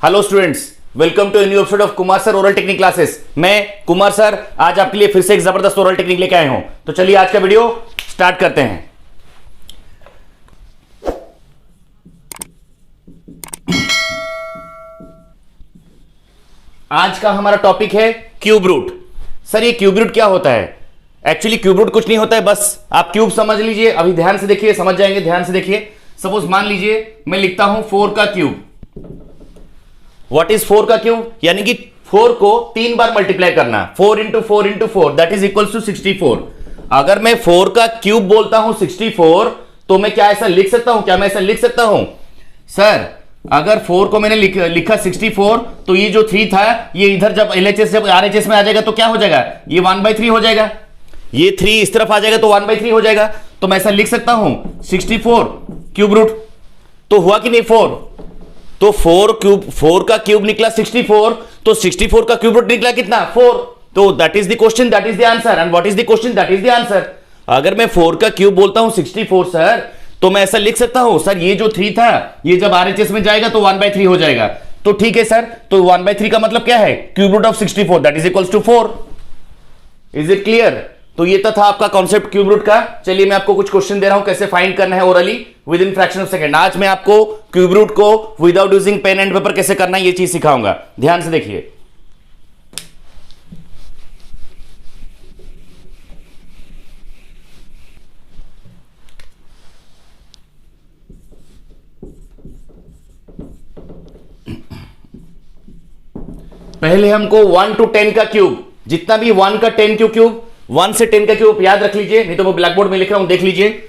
Hello students, welcome to new episode of Kumar sir oral technique classes. मैं Kumar sir आज आपके लिए फिर से एक जबरदस्त ओरल टेक्निक लेके आए हूं। तो चलिए आज का वीडियो स्टार्ट करते हैं। आज का हमारा टॉपिक है क्यूब रूट। सर ये क्यूब रूट क्या होता है? एक्चुअली क्यूब रूट कुछ नहीं होता है, बस आप क्यूब समझ लीजिए। अभी ध्यान से देखिए, समझ जाएंगे। ध्यान से देखिए, सपोज मान लीजिए मैं लिखता हूं 4 का क्यूब। व्हाट इज 4 का क्यूब? यानी कि 4 को 3 बार मल्टीप्लाई करना। 4 into 4 into 4 that is equal to 64। अगर मैं 4 का क्यूब बोलता हूं 64, तो मैं क्या ऐसा लिख सकता हूं? क्या मैं ऐसा लिख सकता हूं? सर अगर 4 को मैंने लिखा 64, तो ये जो 3 था, ये इधर जब LHS जब RHS में आ जाएगा तो क्या हो जाएगा? ये 1/3 हो जाएगा। ये 3 इस तरफ आ जाएगा तो 1/3 हो जाएगा। तो मैं ऐसा लिख सकता हूं 64 क्यूब रूट। तो हुआ कि नहीं 4? तो 4 का क्यूब निकला 64, तो 64 का क्यूब रूट निकला कितना? 4। तो that is the question, that is the answer. And what is the question? That is the answer. अगर मैं 4 का क्यूब बोलता हूं 64 सर, तो मैं ऐसा लिख सकता हूं सर, ये जो 3 था, ये जब RHS में जाएगा तो 1/3 हो जाएगा। तो ठीक है सर, तो 1/3 का मतलब क्या है? Cube root of 64 that is equals to 4। Is it clear? तो ये तो था आपका कॉन्सेप्ट क्यूब रूट का। चलिए मैं आपको कुछ क्वेश्चन दे रहा हूं कैसे फाइंड करना है orally within fraction of second. आज मैं आपको क्यूब रूट को without using pen and paper कैसे करना है ये चीज सिखाऊंगा। ध्यान से देखिए। पहले हमको 1 to 10 का क्यूब, जितना भी 1 का 10 क्यूब, 1 से 10 का क्यूब याद रख लीजिए, नहीं तो मैं ब्लैक बोर्ड में लिख रहा हूं, देख लीजिए।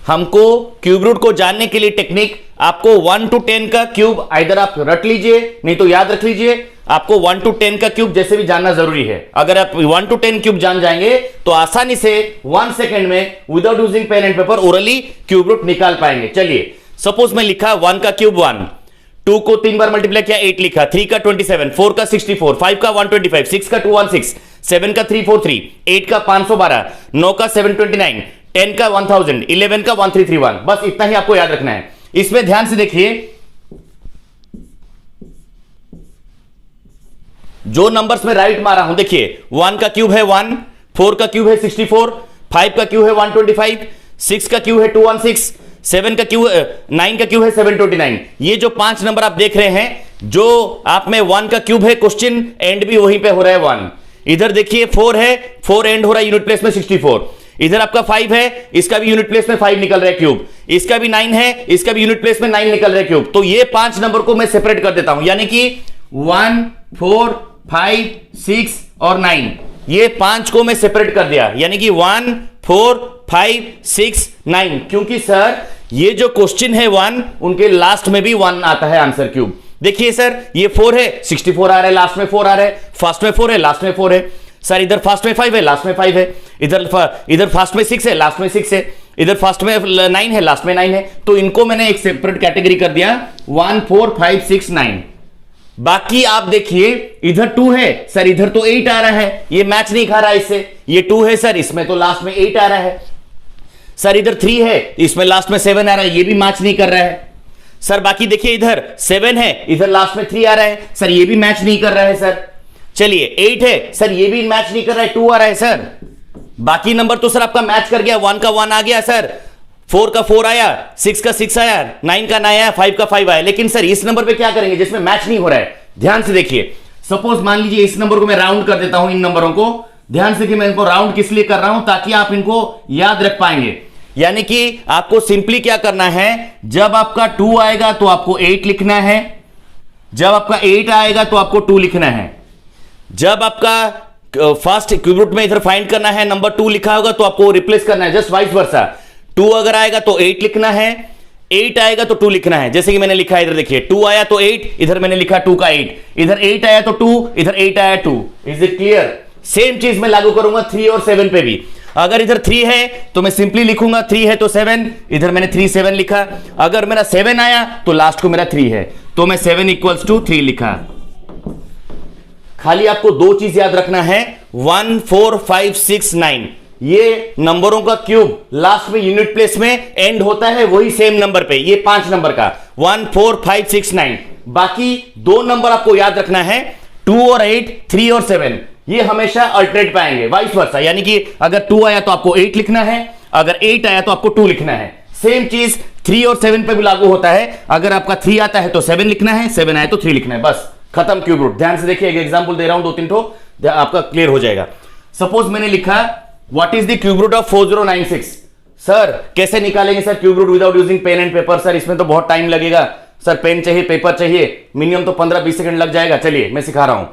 हमको क्यूब रूट को जानने के लिए टेक्निक, आपको 1 to 10 का क्यूब आइदर आप रट लीजिए, नहीं तो याद रख लीजिए। आपको 1 to 10 का क्यूब जैसे भी जानना जरूरी है। अगर आप 1 to 10 क्यूब जान जाएंगे तो आसानी से 1 सेकेंड में without using pen and paper orally cube root निकाल पाएंगे। चलिए सपोज मैं लिखा 1 का क्यूब 1, 2 को 3 बार मल्टीप्लाई किया 8 लिखा, 3 का 27, 4 का 64, 5 का 125, 6 का 216, 7 का 343, 8 का 512, 9 का 729, 10 का 1000, 11 का 1331। बस इतना ही आपको याद रखना है। इसमें ध्यान से देखिए, जो नंबर्स में राइट मारा हूं, देखिए 1 का क्यूब है 1, 4 का क्यूब है 64, 5 का क्यूब है 125, 6 का क्यूब है 216, 7 का क्यूब 9 का क्यूब है 729। ये जो 5 नंबर आप देख रहे हैं, जो आप में 1 का क्यूब है, क्वेश्चन एंड भी वहीं पे हो रहा है 1। इधर देखिए 4 है, 4 एंड हो रहा है यूनिट प्लेस में 64। इधर आपका 5 है, इसका भी यूनिट प्लेस में 5 निकल रहा है क्यूब। इसका भी 9 है, इसका भी यूनिट प्लेस में 9 निकल रहा है क्यूब। तो ये 5 नंबर को मैं सेपरेट कर देता हूं, यानी कि 1, 4, 5, 6 और 9, ये 5 को मैं सेपरेट कर दिया, यानी कि 1, 4, 5, 6, 9। क्योंकि सर ये जो क्वेश्चन है 1, उनके लास्ट में भी 1 आता है आंसर क्यूब। देखिए सर ये 4 है, 64 आ रहा है, लास्ट में 4 आ रहा है, फर्स्ट में 4 है, लास्ट में 4 है। सर इधर फर्स्ट में 5 है, लास्ट में 5 है। इधर फर्स्ट में 6 है, लास्ट में 6 है। इधर फर्स्ट में 9 है, लास्ट में 9 है। तो इनको मैंने एक सेपरेट कैटेगरी कर दिया, 1, 4, 5, 6, 9। बाकी आप देखिए इधर 2 है सर, इधर तो 8 आ रहा है, ये मैच नहीं खा रहा है इससे। ये 2 है सर, इसमें तो लास्ट में 8 आ रहा है। सर इधर 3 है, इसमें लास्ट में 7 आ रहा है, ये भी मैच नहीं कर रहा है। सर बाकी देखिए इधर 7 है, इधर लास्ट में 3 आ रहा है, सर ये भी मैच नहीं कर रहा है सर। चलिए 8 है सर, ये भी मैच नहीं कर रहा है, 2 आ रहा है सर। बाकी नंबर तो सर आपका मैच कर गया, 1 का 1 आ गया सर, 4 का 4 आया, 6 का 6 आया, 9 का 9 आया, 5 का 5 आया। लेकिन सर इस नंबर पे क्या करेंगे जिसमें मैच नहीं हो रहा है? ध्यान से देखिए, सपोज मान लीजिए इस नंबर को मैं राउंड कर देता हूं, इन नंबरों को। ध्यान से कि मैं इनको राउंड किस लिए कर रहा हूं, ताकि आप इनको याद रख पाएंगे। यानी कि आपको सिंपली क्या करना है, जब आपका 2 आएगा तो आपको 8 लिखना है, जब आपका 8 आएगा तो आपको 2 लिखना है। जब आपका फर्स्ट क्यूब रूट में इधर फाइंड करना है, नंबर 2 लिखा होगा तो आपको रिप्लेस करना है, जस्ट वाइस वर्सा। 2 अगर आएगा तो 8 लिखना है, 8 आएगा तो 2 लिखना है, जैसे कि मैंने लिखा है इधर देखिए 2 आया तो 8, इधर मैंने लिखा 2 का 8, इधर 8 आया तो 2, इधर 8 आया 2। Is it clear? सेम चीज मैं लागू करूंगा 3 और 7 पे भी। अगर इधर 3 है तो मैं सिंपली लिखूंगा 3 है तो 7, इधर मैंने 3 7 लिखा। अगर मेरा 7 आया तो लास्ट को मेरा 3 है, तो मैं 7 इक्वल्स टू 3 लिखा। खाली आपको दो चीज याद रखना है, 1 4 5 6 9 ये नंबरों का क्यूब लास्ट में यूनिट प्लेस में एंड होता है वही सेम नंबर पे, ये 5 नंबर का 1 4 5 6 9। बाकी दो नंबर आपको याद रखना है 2 और 8, 3 और 7, ये हमेशा अल्टरनेट पाएंगे, वाइस वर्सा। यानी कि अगर 2 आया तो आपको 8 लिखना है, अगर 8 आया तो आपको 2 लिखना है। सेम चीज 3 और 7 पे भी लागू होता है, अगर आपका 3 आता है तो 7 लिखना है, 7 आया तो 3 लिखना है, बस खत्म क्यूब रूट। ध्यान से देखिए, एक एग्जांपल दे रहा हूं 2-3 ठो, आपका क्लियर हो जाएगा। सपोज मैंने लिखा what is the cube root of 4096। Sir कैसे निकालेंगे sir cube root without using pen and paper? Sir इसमें तो बहुत टाइम लगेगा सर, पेन चाहिए पेपर चाहिए, मिनिमम तो 15-20 सेकंड लग जाएगा। चलिए मैं सिखा रहा हूं।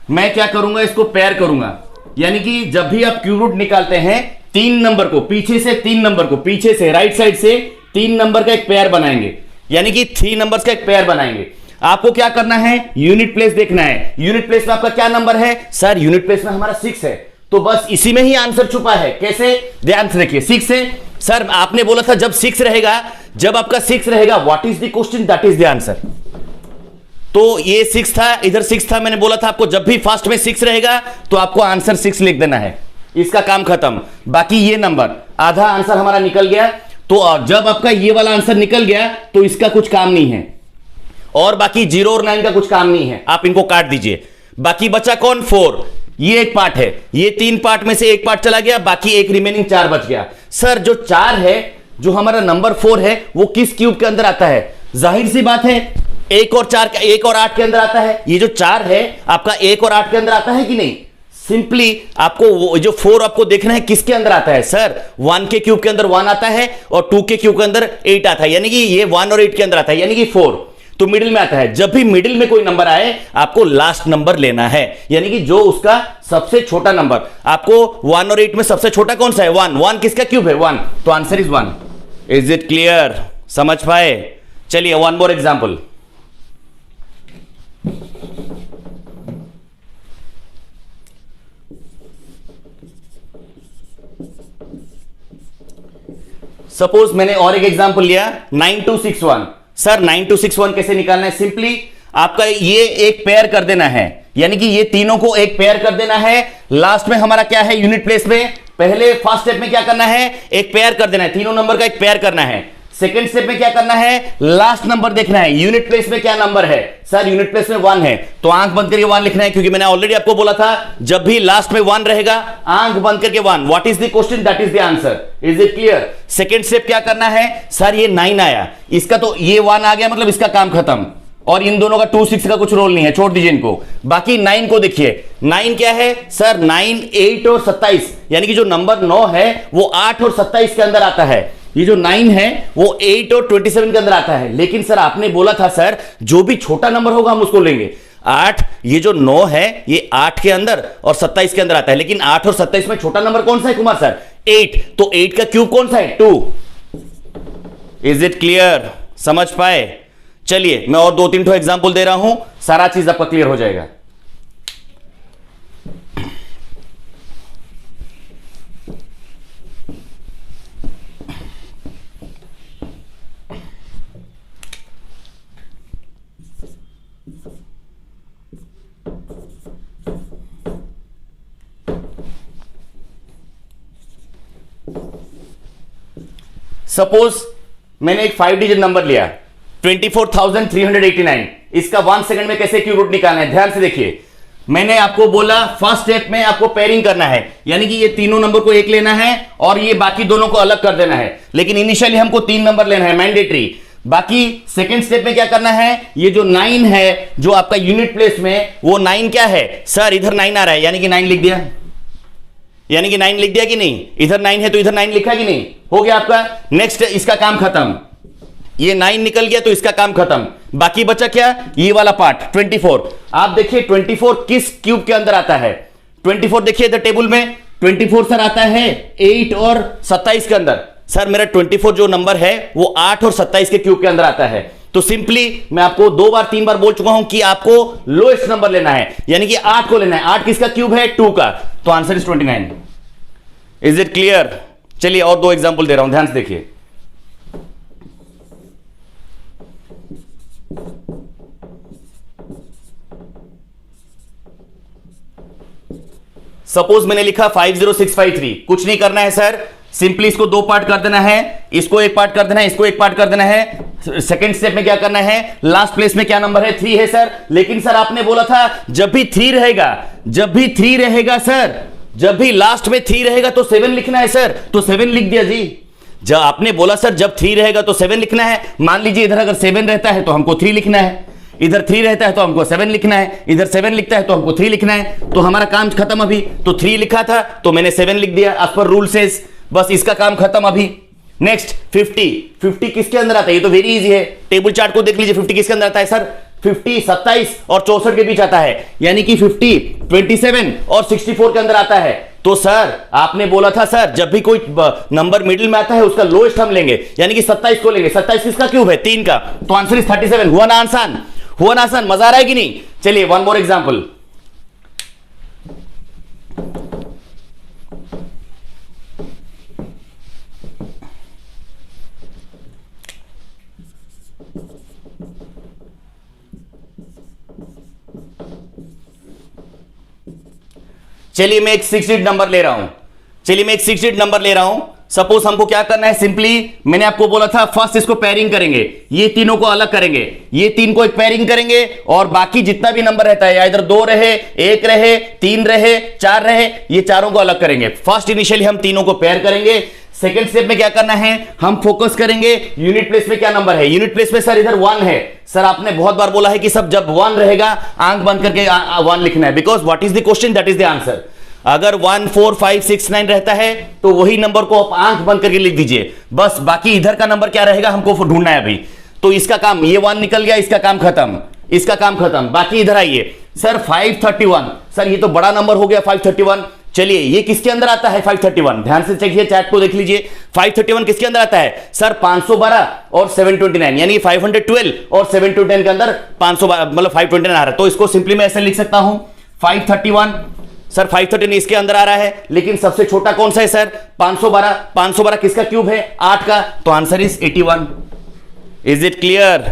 मैं क्या करूंगा, इसको पेयर करूंगा। यानी कि जब भी आप क्यूब रूट निकालते हैं 3 नंबर को पीछे से, 3 नंबर को पीछे से राइट साइड से 3 नंबर का एक पेयर बनाएंगे, यानी कि 3 नंबर्स का एक पेयर बनाएंगे। आपको क्या करना है, यूनिट प्लेस देखना है। यूनिट प्लेस में आपका क्या नंबर है? सर यूनिट प्लेस में हमारा 6 है, तो बस इसी में ही आंसर छुपा है। कैसे? ध्यान से देखिए, 6 है सर, आपने बोला था जब 6 रहेगा, जब आपका 6 रहेगा what is the question, that is the answer. तो ये 6 था, इधर 6 था, मैंने बोला था आपको जब भी फर्स्ट में 6 रहेगा तो आपको आंसर 6 लिख देना है, इसका काम खत्म। बाकी ये नंबर आधा आंसर हमारा निकल गया, तो जब आपका ये वाला आंसर निकल गया तो इसका कुछ काम नहीं है, और बाकी 0 और 9 का कुछ काम नहीं है, आप इनको काट दीजिए। बाकी बचा कौन? 4। ये एक पार्ट है, ये 3 पार्ट में से एक पार्ट चला गया, बाकी एक रिमेनिंग 4 बच गया। सर जो 4 है, जो हमारा नंबर 4 है, वो किस क्यूब के अंदर आता है? जाहिर सी बात है 1 और 4 1 और 8 के अंदर आता है। ये जो 4 है आपका 1 और 8 के अंदर आता है कि नहीं? सिंपली आपको वो जो 4 आपको देखना है किसके अंदर आता है। सर 1 के क्यूब के अंदर 1 आता है और 2 के क्यूब के अंदर 8 आता है, यानी कि ये 1 और 8 के अंदर आता है, यानी कि 4 तो मिडिल में आता है। जब भी मिडिल में कोई नंबर आए आपको लास्ट नंबर लेना है, यानी कि जो उसका सबसे छोटा नंबर। आपको 1 और 8 में सबसे छोटा कौन सा है? 1। 1 किसका क्यूब है? 1, तो answer is 1। Is it clear? समझ पाए? चलिए वन मोर एग्जांपल। सपोज मैंने और एक एग्जांपल लिया 9261। सर 9261 कैसे निकालना है? सिंपली आपका ये एक पेयर कर देना है, यानी कि ये तीनों को एक पेयर कर देना है। लास्ट में हमारा क्या है? यूनिट प्लेस में पहले फर्स्ट स्टेप में क्या करना है? एक पेयर कर देना है, तीनों नंबर का एक पेयर करना है। सेकंड स्टेप में क्या करना है? लास्ट नंबर देखना है, यूनिट प्लेस में क्या नंबर है। सर यूनिट प्लेस में 1 है, तो आंख बंद करके 1 लिखना है, क्योंकि मैंने ऑलरेडी आपको बोला था जब भी लास्ट में 1 रहेगा आंख बंद करके 1। What is the question, that is the answer. Is it clear? Second step क्या करना है? सर ये 9 आया, इसका तो ये 1 आ गया, मतलब इसका काम खत्म, और इन दोनों का 2 6 का कुछ रोल नहीं है, छोड़ दीजिए इनको। बाकी 9 को देखिए, 9 क्या है? सर 9 8 और 27, यानी कि जो नंबर 9 है वो 8 और 27 के अंदर आता है। ये जो 9 है वो 8 और 27 के अंदर आता है। लेकिन सर आपने बोला था सर जो भी छोटा नंबर होगा हम उसको लेंगे। 8, ये जो 9 है ये 8 के अंदर और 27 के अंदर आता है, लेकिन 8 और 27 में छोटा नंबर कौन सा है कुमार सर? 8, तो 8 का क्यूब कौन सा है? 2। Is it clear? समझ पाए? चलिए मैं और 2-3 ठो एग्जांपल दे रहा हूं, सारा चीज आपका क्लियर हो जाएगा। सपोज मैंने एक 5 डिजिट नंबर लिया 24,389, इसका 1 सेकंड में कैसे क्यूब रूट निकालना है? ध्यान से देखिए, मैंने आपको बोला फर्स्ट स्टेप में आपको पेयरिंग करना है, यानी कि ये तीनों नंबर को एक लेना है और ये बाकी दोनों को अलग कर देना है। लेकिन इनिशियली हमको 3 नंबर लेना है, मैंडेटरी। बाकी सेकंड स्टेप में क्या करना है? ये जो 9 है जो आपका यूनिट प्लेस में, वो 9 क्या है? सर इधर 9 आ रहा है, यानी कि 9 लिख दिया, यानी कि 9 लिख दिया कि नहीं? इधर 9 है तो इधर 9 लिखा कि नहीं? हो गया आपका। नेक्स्ट इसका काम खत्म, ये 9 निकल गया तो इसका काम खत्म। बाकी बचा क्या? ये वाला पार्ट 24। आप देखिए 24 किस क्यूब के अंदर आता है? 24 देखिए इधर टेबल में 24 सर आता है 8 और 27 के अंदर। सर मेरा 24 जो नंबर है वो 8 और 27 के क्यूब के अंदर आता है। तो सिंपली मैं आपको 2 बार 3 बार बोल चुका हूं कि आपको लोएस्ट नंबर लेना है, यानी कि 8 को लेना है। 8 किसका क्यूब है? 2 का। तो answer is 29। Is it clear? चलिए और 2 एग्जांपल दे रहा हूं, ध्यान से देखिए। सपोज मैंने लिखा 50653, कुछ नहीं करना है सर, सिंपली इसको 2 पार्ट कर देना है, इसको 1 पार्ट कर देना है, इसको 1 पार्ट कर देना है। सेकंड स्टेप में क्या करना है? लास्ट प्लेस में क्या नंबर है? 3 है सर। लेकिन सर आपने बोला था जब भी 3 रहेगा, जब भी 3 रहेगा सर, जब भी लास्ट में 3 रहेगा तो 7 लिखना है सर। तो 7 लिख दिया जी। जब आपने बोला सर जब 3 रहेगा तो 7 लिखना है, मान लीजिए इधर अगर 7 रहता है तो हमको 3 लिखना है, इधर 3 रहता है तो हमको 7 लिखना है, इधर 7 लिखता है तो हमको 3 लिखना है। तो हमारा काम खत्म। अभी तो 3 लिखा था तो मैंने 7 लिख दिया, एज पर रूल सेज। बस इसका काम खत्म अभी। नेक्स्ट 50 किसके अंदर आता है? ये तो वेरी इजी है, टेबल चार्ट को देख लीजिए। 50 किसके अंदर आता है सर? 50 27 और 64 के बीच आता है, यानी कि 50 27 और 64 के अंदर आता है। तो सर आपने बोला था सर जब भी कोई नंबर मिडिल में आता है उसका लोएस्ट हम लेंगे, यानी कि 27 को लेंगे। 27 किसका क्यूब है? 3 का। तो आंसर इज 37। हुआ ना आसान? हुआ ना आसान? मजा आ रहा है कि नहीं? चलिए वन मोर एग्जांपल। चलिए मैं एक 6 डिजिट नंबर ले रहा हूं। सपोज हमको क्या करना है? सिंपली मैंने आपको बोला था फर्स्ट इसको पेयरिंग करेंगे, ये तीनों को अलग करेंगे, ये 3 को एक पेयरिंग करेंगे, और बाकी जितना भी नंबर रहता है या इधर 2 रहे, 1 रहे, 3 रहे, 4 रहे, ये चारों को अलग करेंगे। फर्स्ट इनिशियली हम तीनों को पेयर करेंगे। सेकेंड स्टेप में क्या करना है? हम फोकस करेंगे यूनिट प्लेस में क्या नंबर है। यूनिट प्लेस में सर इधर 1 है। सर आपने बहुत बार बोला है कि सब जब 1 रहेगा आंख बंद करके 1 लिखना है, because what is the question that is the answer. अगर 1 4 5 6 9 रहता है तो वही नंबर को आप आंख बंद करके लिख दीजिए। बस बाकी इधर का नंबर क्या रहेगा हमको ढूंढना है अभी। तो इसका काम, ये 1 निकल गया, इसका काम खत्म, इसका काम खत्म। बाकी इधर आइए सर 531। सर ये तो बड़ा नंबर हो गया 531। चलिए ये किसके अंदर आता है? 531। ध्यान से चेकिए, चैट को देख लीजिए। 531 किसके अंदर आता है सर? 512 और 729, यानी 512 और 729 के अंदर 512 मतलब 529 आ रहा है। तो इसको सिंपली मैं ऐसे लिख सकता हूं 531। सर 513 इसके अंदर आ रहा है, लेकिन सबसे छोटा कौन सा है सर? 512। 512 किसका क्यूब है? 8 का। तो answer is 81। Is it clear?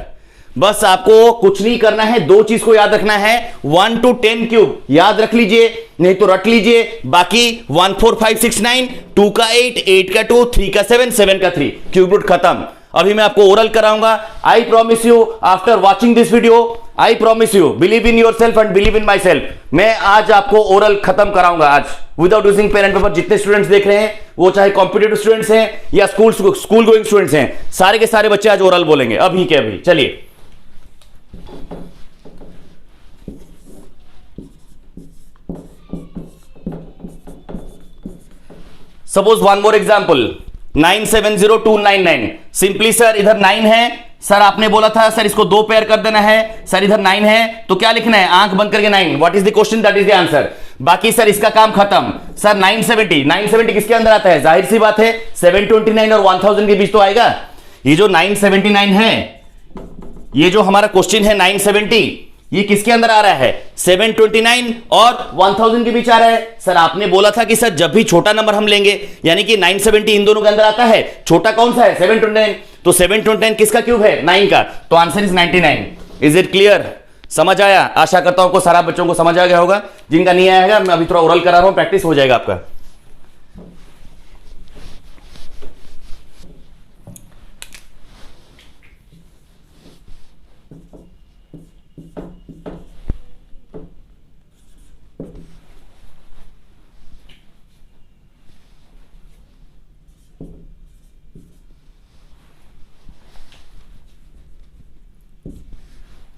बस आपको कुछ नहीं करना है, 2 चीज को याद रखना है। 1 to 10 क्यूब याद रख लीजिए, नहीं तो रट लीजिए। बाकी 1 4 5 6 9, 2 का 8, 8 का 2, 3 का 7, 7 का 3, क्यूब रूट खत्म। अभी मैं आपको ओरल कराऊंगा। I promise you after watching this video, I promise you, believe in yourself and believe in myself. मैं आज आपको ओरल खत्म कराऊंगा आज without using pen and paper. जितने स्टूडेंट्स देख रहे हैं वो चाहे कॉम्पिटिटिव स्टूडेंट्स हैं या स्कूल गोइंग स्टूडेंट्स हैं, सारे के सारे बच्चे आज ओरल बोलेंगे अभी के अभी। चलिए suppose one more example 970299। Simply sir इधर 9 है, सर आपने बोला था सर इसको 2 पेयर कर देना है। सर इधर 9 है तो क्या लिखना है? आंख बंद करके 9। What is the question that is the answer. बाकी सर इसका काम खत्म। सर 970 किसके अंदर आता है? जाहिर सी बात है 729 और 1000 के बीच तो आएगा। ये जो 979 है, ये जो हमारा क्वेश्चन है 970, ये किसके अंदर आ रहा है? 729 और 1000 के बीच आ रहा है। सर आपने बोला था कि सर जब भी छोटा नंबर हम लेंगे, यानी कि 970 इन दोनों के अंदर आता है, छोटा कौन सा है? 729। तो 729 किसका क्यूब है? 9 का। तो answer is 99। Is it clear? समझ आया? आशा करता हूं को सारा बच्चों को समझ आ गया होगा। जिनका नहीं आएगा मैं अभी थोड़ा ओरल करा रहा हूं, प्रैक्टिस हो जाएगा आपका।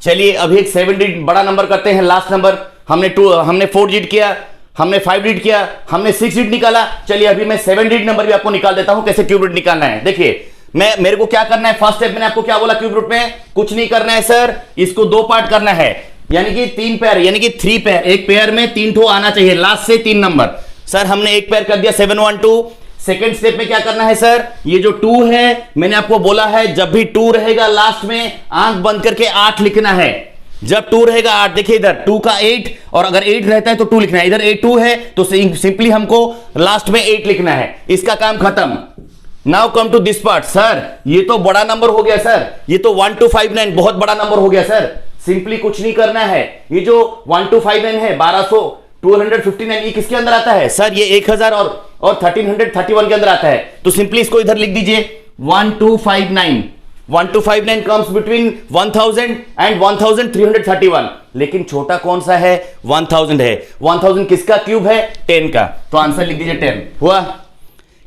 चलिए अभी एक 7 डिजिट बड़ा नंबर करते हैं। लास्ट नंबर हमने 4 डिजिट किया, हमने 5 डिजिट किया, हमने 6 डिजिट निकाला। चलिए अभी मैं 7 डिजिट नंबर भी आपको निकाल देता हूं, कैसे क्यूब रूट निकालना है। देखिए मेरे को क्या करना है, फर्स्ट स्टेप मैंने आपको क्या बोला क्यूब रूट में? कुछ नहीं करना है सर, इसको 2 पार्ट करना है, यानी कि 3 पेयर, यानी कि 3 पेयर। एक पेयर में 3 ठो आना चाहिए, लास्ट से 3 नंबर। सर हमने एक पेयर कर दिया 712, सेकेंड स्टेप में क्या करना है सर, ये जो 2 है मैंने आपको बोला है जब भी 2 रहेगा लास्ट में आंख बंद करके 8 लिखना है। जब 2 रहेगा 8, देखिए इधर 2 का 8 और अगर 8 रहता है तो 2 लिखना है, इधर 2 है तो सिंपली हमको लास्ट में 8 लिखना है। इसका काम खत्म। Now come to this part. Sir ये तो बड़ा नंबर हो गया सर, ये तो 1259 बहुत बड़ा नंबर हो गया सर। सिंपली कुछ नहीं करना है, ये जो 1259 है 1200 259 ये किसके अंदर आता है सर, ये 1000 और 1331 के अंदर आता है। तो सिंपली इसको इधर लिख दीजिए 1259 1259 कम्स बिटवीन 1000 एंड 1331। लेकिन छोटा कौन सा है, 1000 है। 1000 किसका क्यूब है, 10 का। तो आंसर लिख दीजिए 10। हुआ।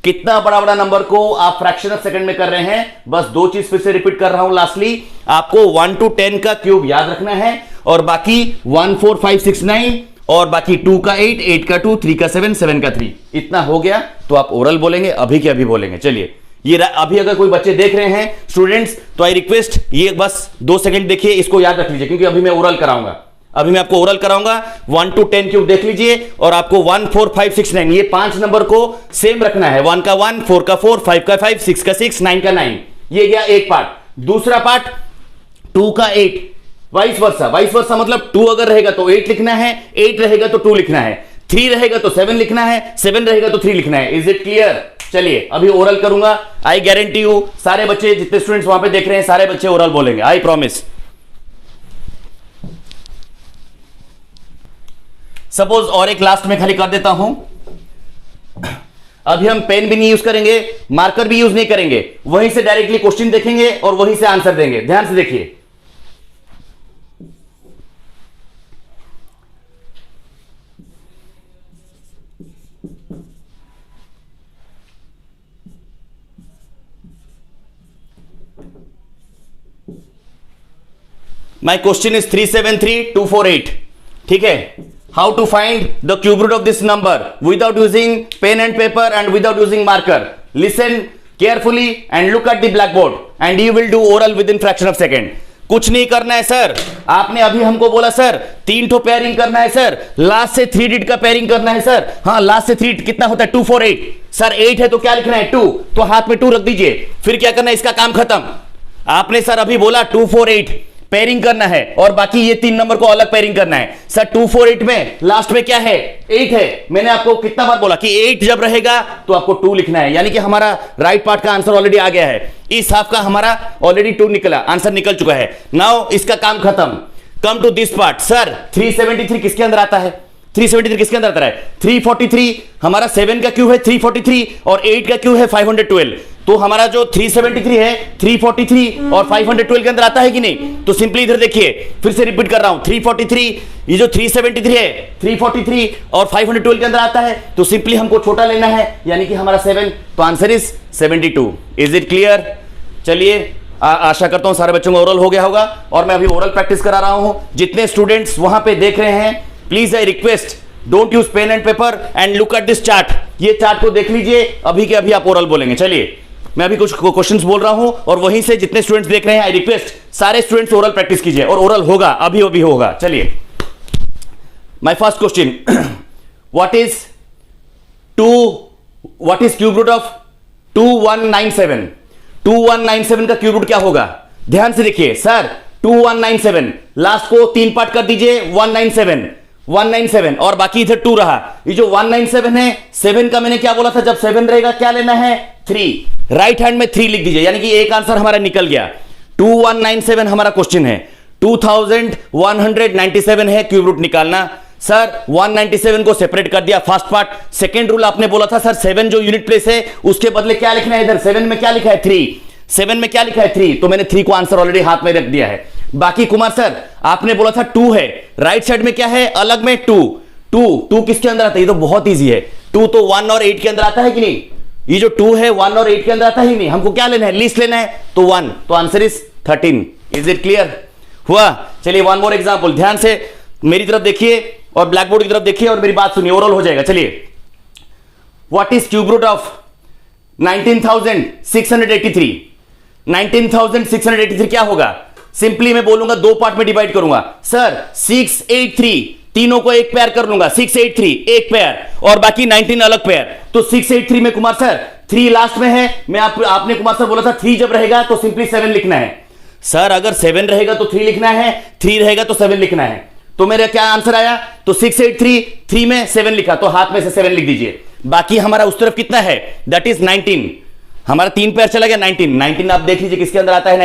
कितना बड़ा बड़ा नंबर को आप फ्रैक्शन ऑफ सेकंड में कर रहे हैं। बस 2 चीज फिर से रिपीट कर रहा हूं लास्टली, आपको 1 to 10 का क्यूब याद रखना है और बाकी 1 4 5 6 9 और बाकी 2 का 8 8 का 2 3 का 7 7 का 3। इतना हो गया तो आप ओरल बोलेंगे, अभी के अभी बोलेंगे। चलिए ये अभी अगर कोई बच्चे देख रहे हैं स्टूडेंट्स तो आई रिक्वेस्ट ये बस 2 सेकंड देखिए, इसको याद रख लीजिए क्योंकि अभी मैं ओरल कराऊंगा। अभी मैं आपको ओरल कराऊंगा। 1 to 10 क्यूब देख लीजिए और आपको 1 4 5 6 9 ये 5 नंबर को सेम रखना है। 1 का 1 4 का 4 5 का 5 6 का 6 9 का 9। ये गया एक पार्ट। दूसरा पार्ट 2 का 8 वाइस वर्सा मतलब 2 अगर रहेगा तो 8 लिखना है, 8 रहेगा तो 2 लिखना है, 3 रहेगा तो 7 लिखना है, 7 रहेगा तो 3 लिखना है। Is it clear? चलिए अभी ओरल करूंगा। आई गारंटी यू सारे बच्चे जितने स्टूडेंट्स वहां पे देख रहे हैं सारे बच्चे ओरल बोलेंगे, आई प्रॉमिस। सपोज और एक लास्ट में खाली कर देता हूं। अभी हम पेन भी नहीं यूज करेंगे, मार्कर भी यूज नहीं करेंगे, वहीं से डायरेक्टली क्वेश्चन देखेंगे और वहीं से आंसर देंगे। ध्यान से देखिए। My question is 373248. ठीक है। How to find the cube root of this number without using pen and paper and without using marker? Listen carefully and look at the blackboard and you will do oral within fraction of second. कुछ नहीं करना है sir. आपने अभी हमको बोला sir 3 ठो pairing करना है सर, लास्ट से 3 डिजिट का पेयरिंग करना है सर। हाँ लास्ट से 3 कितना होता है 2 4 8 सर। 8 है तो क्या लिखना है 2, तो हाथ में 2 रख दीजिए। फिर क्या करना है, इसका काम खत्म। आपने सर अभी बोला 2 4 8 पेयरिंग करना है और बाकी ये 3 नंबर को अलग पेयरिंग करना है सर। 2 4 8 में लास्ट में क्या है 8 है। मैंने आपको कितना बार बोला कि 8 जब रहेगा तो आपको 2 लिखना है, यानी कि हमारा राइट पार्ट का आंसर ऑलरेडी आ गया है। इस हाफ का हमारा ऑलरेडी 2 निकला, आंसर निकल चुका है। नाउ इसका काम खत्म। Come to this part. Sir 373 किसके अंदर आता है, 373 किसके अंदर आता है 343। हमारा 7 का क्यूब है 343 और 8 का क्यूब है 512। तो हमारा जो 373 है 343 और 512 के अंदर आता है कि नहीं। तो सिंपली इधर देखिए, फिर से रिपीट कर रहा हूं 343, ये जो 373 है 343 और 512 के अंदर आता है। तो सिंपली हमको छोटा लेना है, यानी कि हमारा 7। तो answer is 72। Is it clear? चलिए आशा करता हूं सारे बच्चों को ओरल हो गया होगा और मैं अभी ओरल प्रैक्टिस करा रहा हूं। जितने स्टूडेंट्स वहां पे देख रहे हैं please I request don't use pen and paper and look at this chart. ये चार्ट को देख लीजिए, अभी के अभी आप ओरल बोलेंगे। चलिए मैं अभी कुछ क्वेश्चंस बोल रहा हूं और वहीं से जितने स्टूडेंट्स देख रहे हैं आई रिक्वेस्ट सारे स्टूडेंट्स ओरल प्रैक्टिस कीजिए और ओरल होगा, अभी अभी होगा। चलिए my first question, what is cube root of 2197? 2197 का क्यूब रूट क्या होगा? ध्यान से देखिए सर 2197 लास्ट को 3 पार्ट कर दीजिए 197 और बाकी इधर 2 रहा। ये जो 197 है 7 का मैंने क्या बोला था, जब 7 रहेगा क्या लेना है 3। राइट हैंड में 3 लिख दीजिए, यानी कि एक आंसर हमारा निकल गया। 2197 हमारा क्वेश्चन है, 2197 है क्यूब रूट निकालना। सर 197 को सेपरेट कर दिया फर्स्ट पार्ट। सेकेंड रूल आपने बोला था सर 7 जो यूनिट प्लेस है उसके बदले क्या लिखना है, इधर 7 में क्या लिखा है 3, 7 में क्या लिखा है 3, तो मैंने 3 को आंसर ऑलरेडी हाथ में रख दिया है। बाकी कुमार सर आपने बोला था 2 है, राइट साइड में क्या है अलग में 2 किसके अंदर आता है, ये तो बहुत ईजी है। 2 तो 1 और 8 के अंदर आता है कि नहीं, ये जो 2 है 1 और 8 के अंदर आता ही नहीं। हमको क्या लेना है, लीस्ट लेना है, तो 1, तो answer is 13। Is it clear? हुआ। चलिए वन मोर एग्जांपल, ध्यान से मेरी तरफ देखिए और ब्लैक बोर्ड की तरफ देखिए और मेरी बात सुनिए, ओवरऑल हो जाएगा। चलिए what is cube root of 19,683? 19,683 क्या होगा? सिंपली मैं बोलूंगा 2 पार्ट में डिवाइड करूंगा। सर 683 तीनों को एक पेयर कर लूंगा, 683 एक पेयर और बाकी 19 अलग पेयर। तो 683 में कुमार सर 3 लास्ट में है, मैं आपने कुमार सर बोला था 3 जब रहेगा तो सिंपली 7 लिखना है। सर अगर 7 रहेगा तो 3 लिखना है, 3 रहेगा तो 7 लिखना है। तो मेरा क्या आंसर आया? तो 6 8 3, 3 में 7 लिखा तो हाथ में से 7 लिख दीजिए। बाकी हमारा उस तरफ कितना है? That is 19। हमारा 3 पैर चला गया 19। 19 आप देख लीजिए किसके अंदर आता है?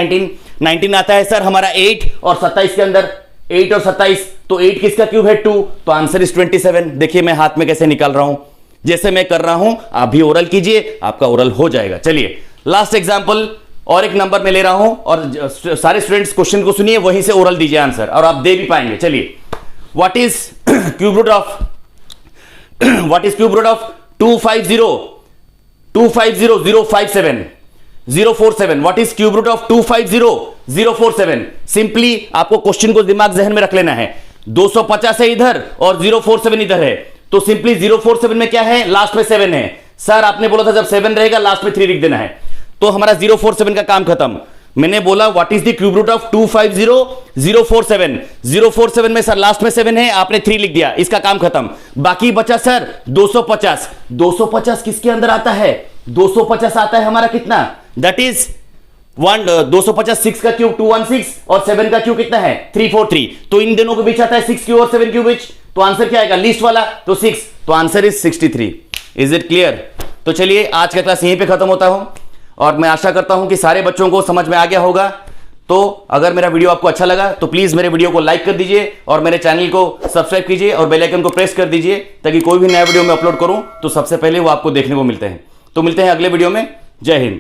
19 आता है सर हमारा 8 और 27 के अंदर। 8 और 27 तो 8 किसका क्यूब है? 2। तो आंसर इज 27। देखिए मैं हाथ में कैसे निकाल रहा हूं, जैसे मैं कर रहा हूं आप भी ओरल कीजिए, आपका ओरल हो जाएगा। चलिए लास्ट एग्जांपल और एक नंबर में ले रहा हूं और सारे स्टूडेंट्स क्वेश्चन को सुनिए, वहीं से ओरल दीजिए आंसर और आप दे भी पाएंगे। चलिए what is cube root of 250,057 what is cube root of 250,047? Simply आपको क्वेश्चन को दिमाग जहन में रख लेना है। 250 है इधर और 047 इधर है, तो सिंपली 047 में क्या है? लास्ट में 7 है। सर आपने बोला था जब 7 रहेगा लास्ट में 3 लिख देना है, तो हमारा 047 का काम खत्म। मैंने बोला what is the cube root of 250,047? 047 में सर लास्ट में 7 है, आपने 3 लिख दिया, इसका काम खत्म। बाकी बचा सर 250। 250 किसके अंदर आता है? 250 आता है हमारा कितना? दैट इज 250 6 का क्यूब 216 और 7 का क्यूब कितना है? 343। तो इन दोनों के बीच आता है 6 क्यूब और 7 क्यूब बीच, तो आंसर क्या आएगा? लीस्ट वाला, तो 6। तो answer is 63। Is it clear? तो चलिए आज का क्लास यहीं पे खत्म होता हूं और मैं आशा करता हूं कि सारे बच्चों को समझ में आ गया होगा। तो अगर मेरा वीडियो आपको अच्छा लगा तो प्लीज मेरे वीडियो को लाइक कर दीजिए और मेरे चैनल को सब्सक्राइब कीजिए और बेल आइकन को प्रेस कर दीजिए ताकि कोई भी नया वीडियो मैं अपलोड करूं तो सबसे पहले वो आपको देखने को मिलते हैं। तो मिलते हैं अगले वीडियो में। जय हिंद।